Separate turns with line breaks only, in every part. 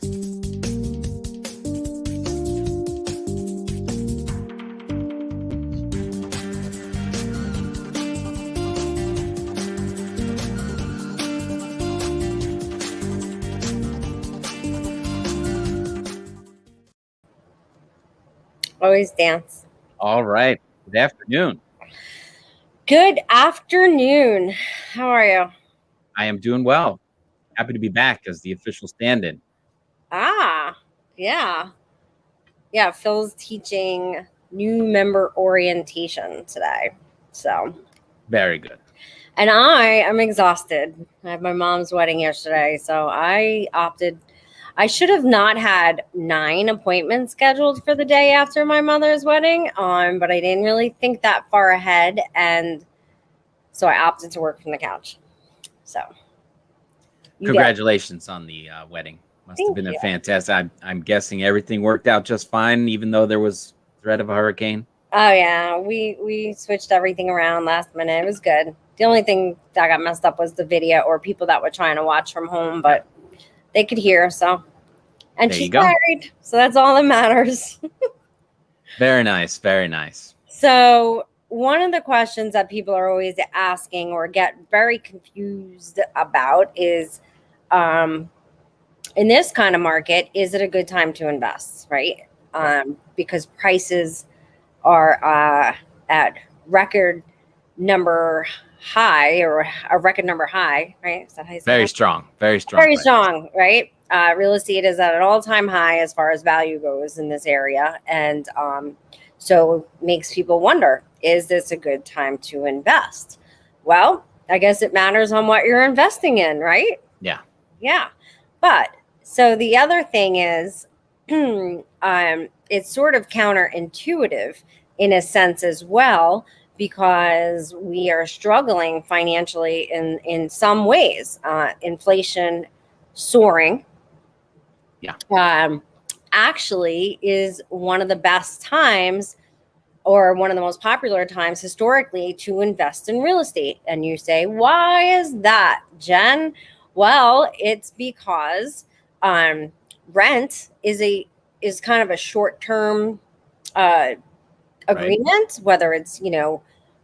Always dance.
All right. Good afternoon.
Good afternoon. How are you?
I am doing well. Happy to be back as the official stand-in.
Yeah. Phil's teaching new member orientation today. So
Very good.
And I am exhausted. I had my mom's wedding yesterday, so I should have not had 9 appointments scheduled for the day after my mother's wedding, but I didn't really think that far ahead, and so I opted to work from the couch. So,
congratulations on the wedding. Must have been a fantastic. I'm guessing everything worked out just fine, even though there was threat of a hurricane.
Oh yeah, we switched everything around last minute. It was good. The only thing that got messed up was the video, or people that were trying to watch from home, but they could hear. So, and
there
she's married, so that's all that matters.
Very nice. Very nice.
So one of the questions that people are always asking or get very confused about is, in this kind of market, is it a good time to invest, right? Because prices are at record number high, or a record number high, right? Is that how you say
Very
that?
strong,
very strong, right? Real estate is at an all-time high as far as value goes in this area, and so it makes people wonder, is this a good time to invest? Well, I guess it matters on what you're investing in, right? Yeah. But so the other thing is, it's sort of counterintuitive in a sense as well, because we are struggling financially in some ways. Inflation soaring. Actually is one of the best times, or one of the most popular times historically, to invest in real estate. And you say, why is that, Jen? Well, it's because rent is kind of a short-term agreement, whether it's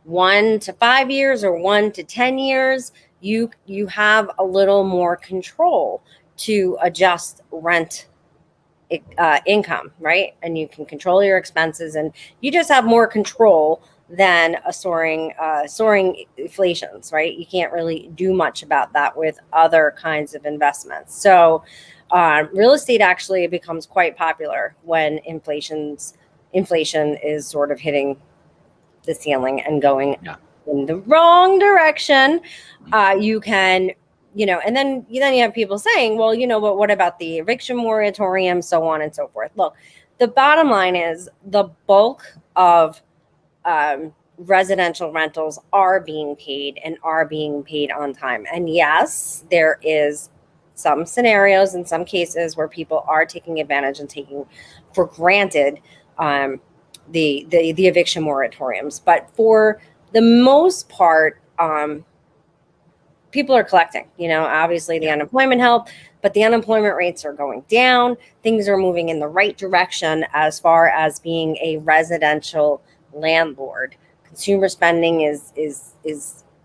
1 to 5 years or 1 to 10 years. You have a little more control to adjust rent income, right? And you can control your expenses, and you just have more control than a soaring inflations, right? You can't really do much about that with other kinds of investments. So real estate actually becomes quite popular when inflation is sort of hitting the ceiling and going in the wrong direction. You can, and then you have people saying, well, but what about the eviction moratorium, so on and so forth. Look, the bottom line is the bulk of residential rentals are being paid, and are being paid on time. And yes, there is some scenarios in some cases where people are taking advantage and taking for granted the eviction moratoriums. But for the most part, people are collecting. Obviously the unemployment helped, but the unemployment rates are going down. Things are moving in the right direction as far as being a residential landlord. Consumer spending is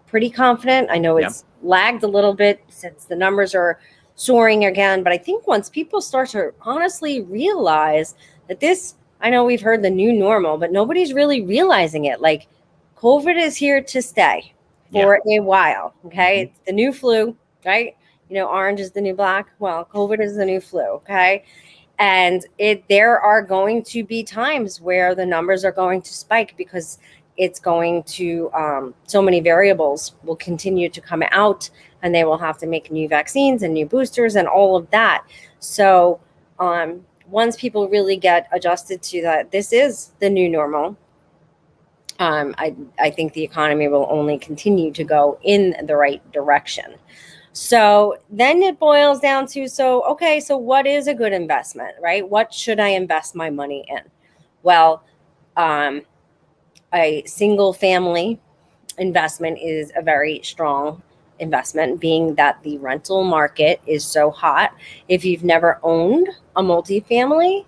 pretty confident. I know it's lagged a little bit since the numbers are soaring again, but I think once people start to honestly realize that this, I know we've heard the new normal, but nobody's really realizing it. Like, COVID is here to stay for a while. Okay. It's the new flu, right? Orange is the new black. Well, COVID is the new flu. Okay. And there are going to be times where the numbers are going to spike, because it's going to, so many variables will continue to come out, and they will have to make new vaccines and new boosters and all of that. So once people really get adjusted to that, this is the new normal. I think the economy will only continue to go in the right direction. So then it boils down to, so what is a good investment, right? What should I invest my money in? Well, a single family investment is a very strong investment, being that the rental market is so hot. If you've never owned a multifamily,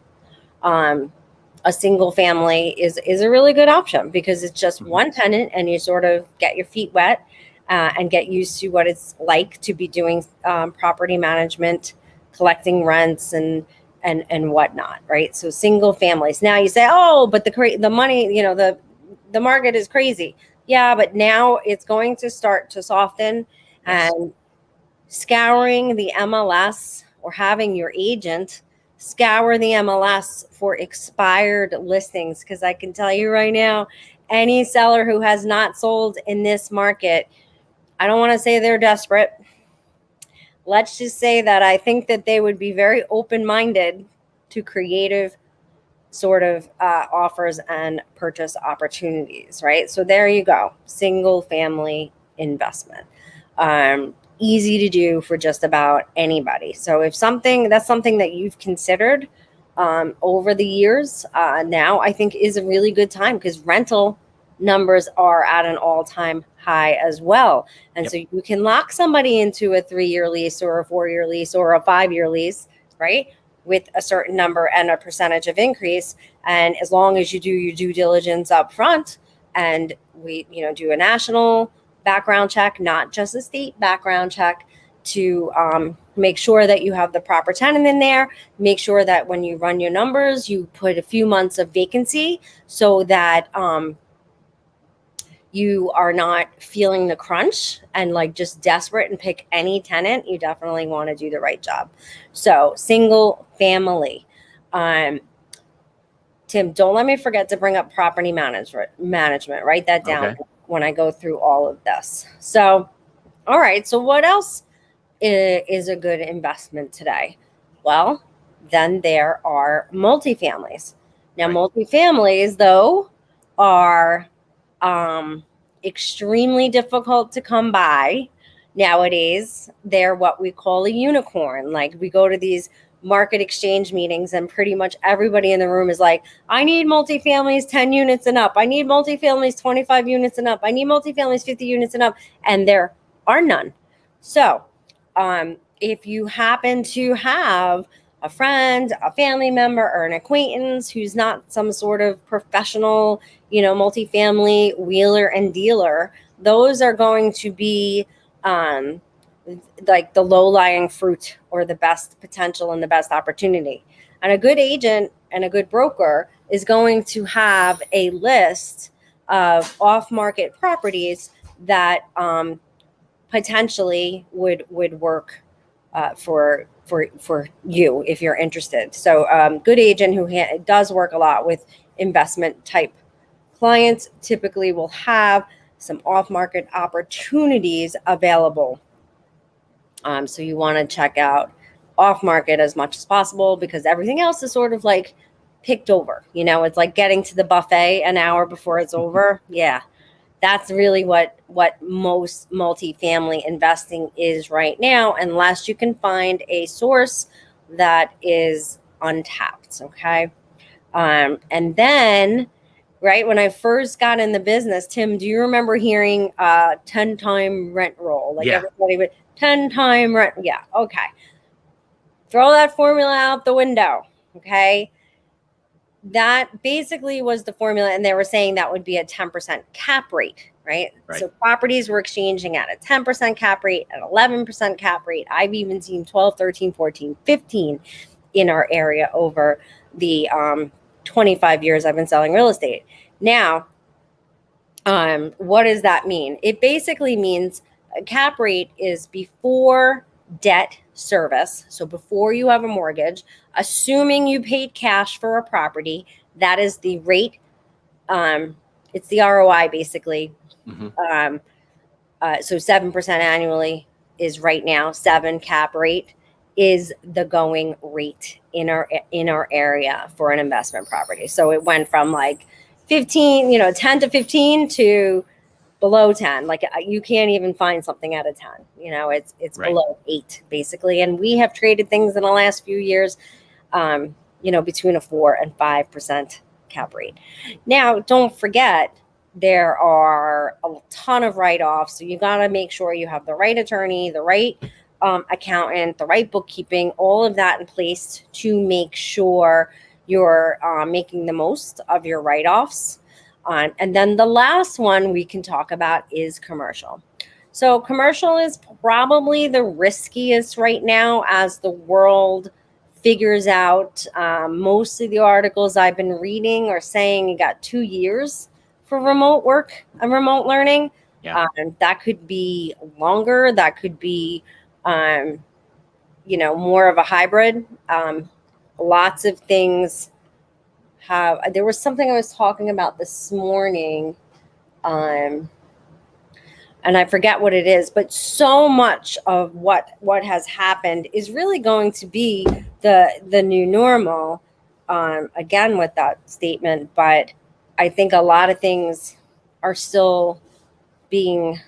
a single family is a really good option because it's just one tenant and you sort of get your feet wet and get used to what it's like to be doing property management, collecting rents and whatnot, right? So single families. Now you say, oh, but the money, the market is crazy. Yeah, but now it's going to start to soften. Yes. And scouring the MLS or having your agent scour the MLS for expired listings, because I can tell you right now, any seller who has not sold in this market, I don't want to say they're desperate. Let's just say that I think that they would be very open-minded to creative sort of offers and purchase opportunities, right? So there you go, single family investment. Easy to do for just about anybody. So if that's something that you've considered over the years, now I think is a really good time because rental numbers are at an all-time high as well. And so you can lock somebody into a 3-year lease or a 4-year lease or a 5-year lease, right? With a certain number and a percentage of increase. And as long as you do your due diligence up front and we, do a national background check, not just a state background check, to make sure that you have the proper tenant in there, make sure that when you run your numbers, you put a few months of vacancy so that you are not feeling the crunch and like just desperate and pick any tenant. You definitely want to do the right job. So single family. Tim, don't let me forget to bring up property management. Write that down when I go through all of this. So, all right. So what else is a good investment today? Well, then there are multifamilies. Now, multifamilies, though, are extremely difficult to come by nowadays. They're what we call a unicorn. Like we go to these market exchange meetings and pretty much everybody in the room is like, I need multifamilies 10 units and up. I need multifamilies 25 units and up. I need multifamilies 50 units and up. And there are none. So if you happen to have a friend, a family member, or an acquaintance who's not some sort of professional, multifamily wheeler and dealer, those are going to be like the low-lying fruit or the best potential and the best opportunity. And a good agent and a good broker is going to have a list of off-market properties that potentially would work for you if you're interested. So good agent who does work a lot with investment type clients typically will have some off-market opportunities available. So you want to check out off-market as much as possible because everything else is sort of like picked over. It's like getting to the buffet an hour before it's over. Yeah. That's really what most multifamily investing is right now, unless you can find a source that is untapped. Okay. And then, right, when I first got in the business, Tim, do you remember hearing 10-time rent roll? Like everybody would 10-time rent. Yeah. Okay. Throw that formula out the window. Okay. That basically was the formula. And they were saying that would be a 10% cap rate, right? So properties were exchanging at a 10% cap rate, an 11% cap rate. I've even seen 12, 13, 14, 15 in our area over the 25 years I've been selling real estate. Now, what does that mean? It basically means a cap rate is before debt service. So before you have a mortgage, assuming you paid cash for a property, that is the rate. It's the ROI basically. So 7% annually is right now 7 cap rate is the going rate in our area for an investment property. So it went from like 15, 10 to 15 to below 10. Like you can't even find something at a 10. It's below 8 basically. And we have traded things in the last few years, between a 4 and 5% cap rate. Now, don't forget There are a ton of write-offs. So you got to make sure you have the right attorney, the right accountant, the right bookkeeping, all of that in place to make sure you're making the most of your write-offs. And then the last one we can talk about is commercial. So commercial is probably the riskiest right now as the world figures out. Most of the articles I've been reading are saying you got 2 years for remote work and remote learning.
Yeah.
That could be longer. That could be, more of a hybrid. Lots of things have. There was something I was talking about this morning, and I forget what it is. But so much of what has happened is really going to be the new normal. Again, with that statement, but I think a lot of things are still being,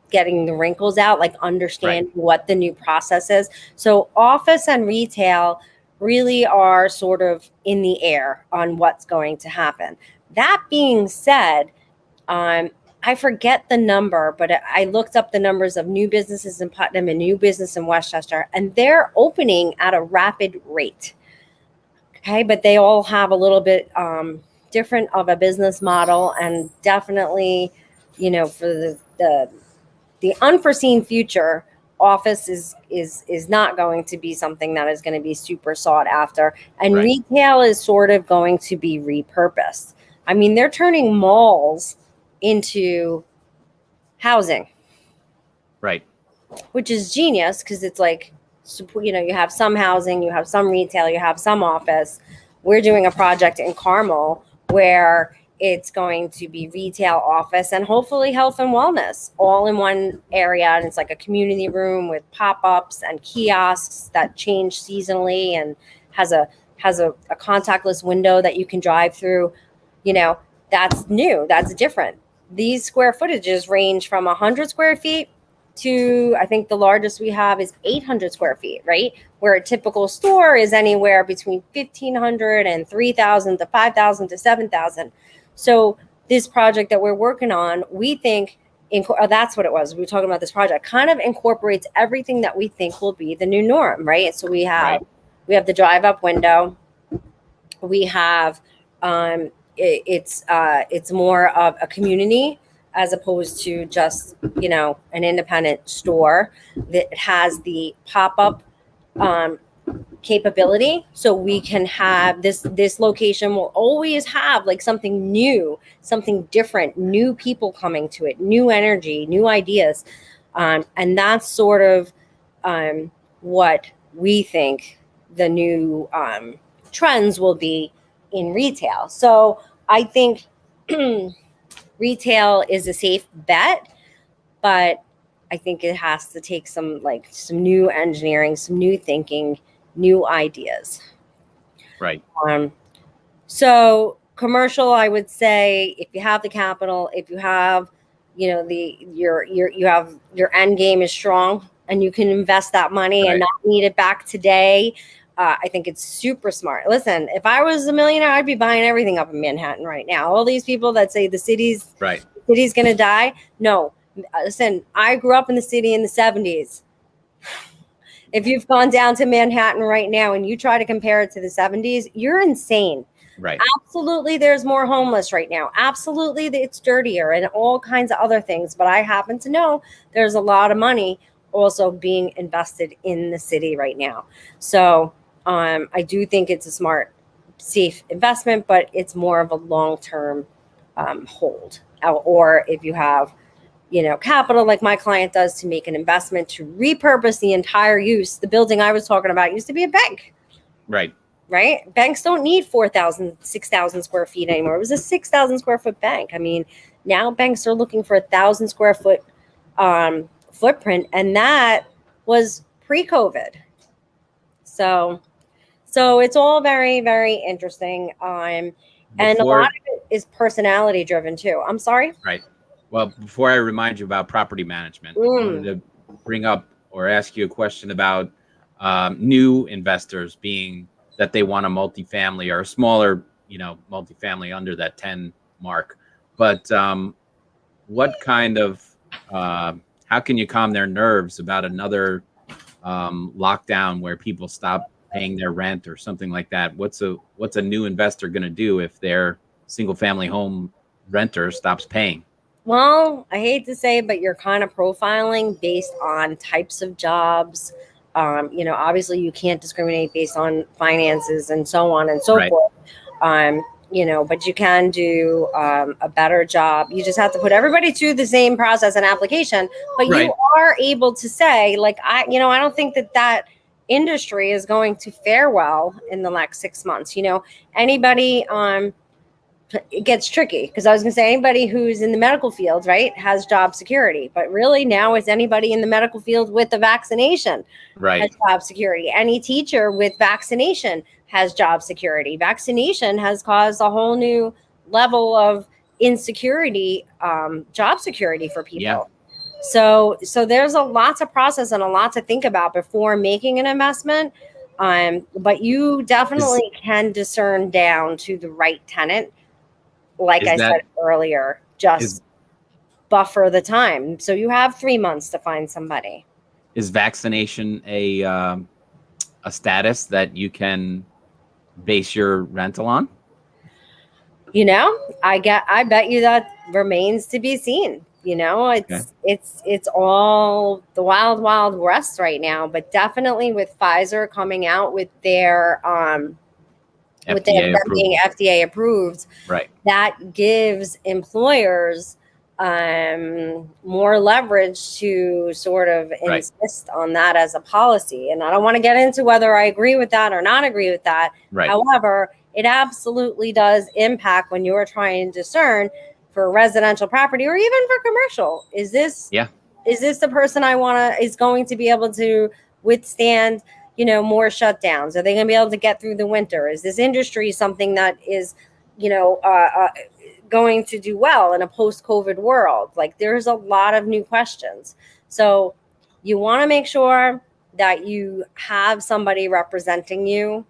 getting the wrinkles out, like understanding what the new process is. So office and retail really are sort of in the air on what's going to happen. That being said, I forget the number, but I looked up the numbers of new businesses in Putnam and new business in Westchester, and they're opening at a rapid rate. Okay, but they all have a little bit different of a business model, and definitely, for the unforeseen future, office is not going to be something that is going to be super sought after, and retail is sort of going to be repurposed. I mean, they're turning malls into housing,
right?
Which is genius because it's like, you have some housing, you have some retail, you have some office. We're doing a project in Carmel where it's going to be retail, office, and hopefully health and wellness all in one area. And it's like a community room with pop-ups and kiosks that change seasonally and has a contactless window that you can drive through. That's new. That's different. These square footages range from 100 square feet to, I think the largest we have is 800 square feet, right? Where a typical store is anywhere between 1,500 and 3,000 to 5,000 to 7,000. So this project that we're working on, we think, that's what it was. We were talking about this project, kind of incorporates everything that we think will be the new norm, right? So we have the drive-up window. We have it's more of a community as opposed to just, an independent store that has the pop-up capability. So we can have this location will always have like something new, something different, new people coming to it, new energy, new ideas. And that's sort of what we think the new trends will be in retail. So I think retail is a safe bet, but I think it has to take some new engineering, some new thinking, new ideas.
Right.
So commercial, I would say, if you have the capital, if you have, your end game is strong and you can invest that money and not need it back today. I think it's super smart. Listen, if I was a millionaire, I'd be buying everything up in Manhattan right now. All these people that say the city's going to die. No, listen, I grew up in the city in the 70s. If you've gone down to Manhattan right now and you try to compare it to the 70s, you're insane.
Right.
Absolutely, there's more homeless right now. Absolutely, it's dirtier and all kinds of other things. But I happen to know there's a lot of money also being invested in the city right now. So I do think it's a smart, safe investment, but it's more of a long-term hold. Or if you have, capital like my client does to make an investment to repurpose the entire use. The building I was talking about used to be a bank. Right. Banks don't need 4,000, 6,000 square feet anymore. It was a 6,000 square foot bank. I mean, now banks are looking for 1,000 square foot footprint, and that was pre-COVID. So it's all very, very interesting. And a lot of it is personality driven too. I'm sorry?
Right. Well, before I remind you about property management, I wanted to bring up or ask you a question about new investors, being that they want a multifamily or a smaller, multifamily under that 10 mark. But what kind of how can you calm their nerves about another lockdown where people stop paying their rent or something like that? What's a new investor going to do if their single family home renter stops paying?
Well, I hate to say, but you're kind of profiling based on types of jobs. Obviously you can't discriminate based on finances and so on and so
Right.
forth. But you can do a better job. You just have to put everybody through the same process and application, but
Right.
you are able to say, like, I don't think that industry is going to fare well in the next 6 months. Anybody, it gets tricky because I was going to say anybody who's in the medical field, right, has job security. But really now it's anybody in the medical field with the vaccination has job security. Any teacher with vaccination has job security. Vaccination has caused a whole new level of insecurity, job security for people.
Yeah.
So there's a lot to process and a lot to think about before making an investment. But you definitely can discern down to the right tenant. Like I said earlier, just buffer the time. So you have 3 months to find somebody.
Is vaccination a status that you can base your rental on?
I bet you that remains to be seen. It's all the wild, wild west right now. But definitely with Pfizer coming out with their with them being FDA approved,
right?
That gives employers more leverage to sort of insist on that as a policy. And I don't want to get into whether I agree with that or not agree with that.
Right.
However, it absolutely does impact when you're trying to discern for residential property or even for commercial. Is this the person is going to be able to withstand more shutdowns? Are they going to be able to get through the winter? Is this industry something that is, going to do well in a post-COVID world? Like, there's a lot of new questions. So you want to make sure that you have somebody representing you.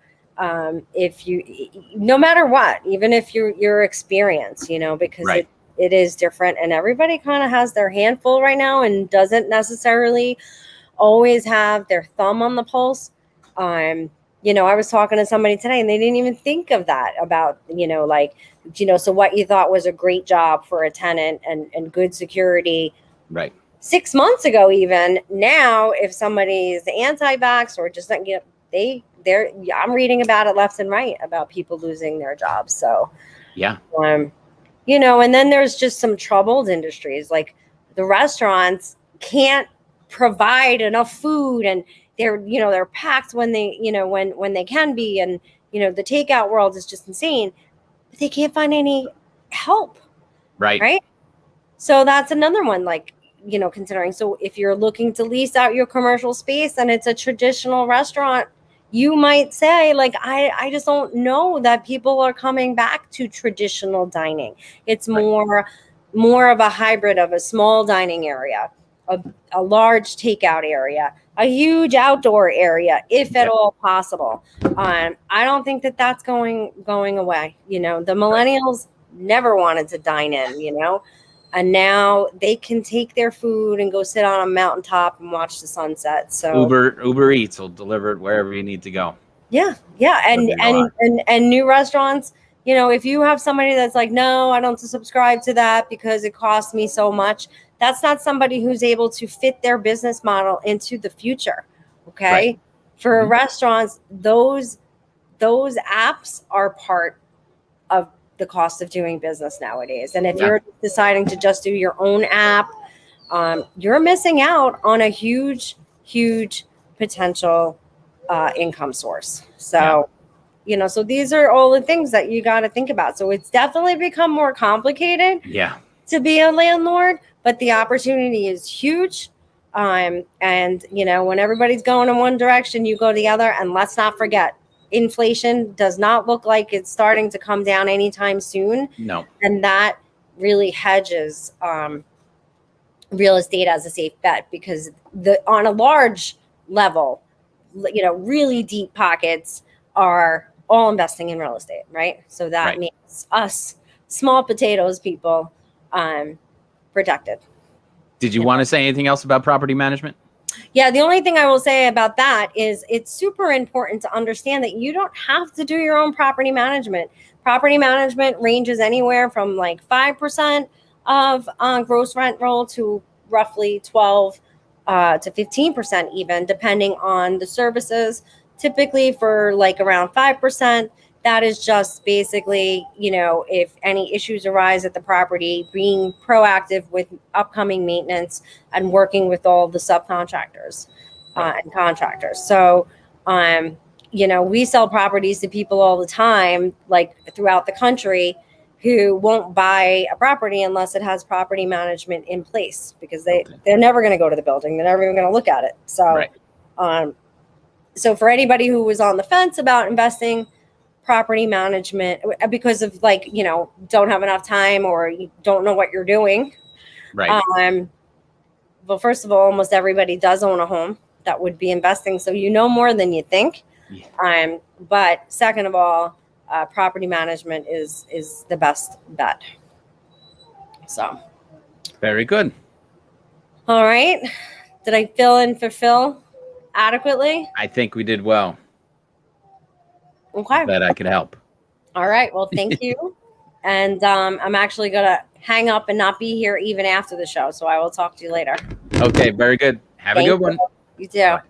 If you, no matter what, even if you're experienced, because it is different and everybody kind of has their handful right now and doesn't necessarily always have their thumb on the pulse. I was talking to somebody today and they didn't even think of that about, so what you thought was a great job for a tenant and good security.
Right.
6 months ago, even now, if somebody's anti-vax or just not I'm reading about it left and right about people losing their jobs. So,
yeah.
And then there's just some troubled industries, like the restaurants can't provide enough food and they're packed when they, when they can be. And, the takeout world is just insane, but they can't find any help. Right. So that's another one, like, considering. So if you're looking to lease out your commercial space and it's a traditional restaurant, you might say, like, I just don't know that people are coming back to traditional dining. It's more of a hybrid of a small dining area, a large takeout area, a huge outdoor area, if at all possible. I don't think that that's going away. The millennials never wanted to dine in, and now they can take their food and go sit on a mountaintop and watch the sunset. So
Uber Eats will deliver it wherever you need to go.
Yeah. And new restaurants, if you have somebody that's like, no, I don't subscribe to that because it costs me so much, that's not somebody who's able to fit their business model into the future. Okay.
Right.
For restaurants, those apps are part of the cost of doing business nowadays. And if you're deciding to just do your own app, you're missing out on a huge, huge potential income source. So, so these are all the things that you got to think about. So it's definitely become more complicated to be a landlord, but the opportunity is huge. And, when everybody's going in one direction, you go the other. And let's not forget, inflation does not look like it's starting to come down anytime soon.
No.
And that really hedges real estate as a safe bet, because on a large level, really deep pockets are all investing in real estate, right? So that means us small potatoes people protected.
Did you want to say anything else about property management?
Yeah, the only thing I will say about that is it's super important to understand that you don't have to do your own property management. Property management ranges anywhere from like 5% of gross rent roll to roughly 12 to 15% even, depending on the services. Typically for like around 5%, that is just basically, if any issues arise at the property, being proactive with upcoming maintenance and working with all the subcontractors and contractors. So, we sell properties to people all the time, like throughout the country, who won't buy a property unless it has property management in place, because they're never going to go to the building. They're never even going to look at it. So,
Right.
So for anybody who was on the fence about investing property management because of don't have enough time or you don't know what you're doing.
Right.
Well, first of all, almost everybody does own a home that would be investing. So more than you think.
Yeah.
But second of all, property management is the best bet. So.
Very good.
All right. Did I fill in for Phil adequately?
I think we did well.
Okay.
That I could help.
All right. Well, thank you. And I'm actually going to hang up and not be here even after the show. So I will talk to you later.
Okay. Very good. Have a good one.
You too. Bye.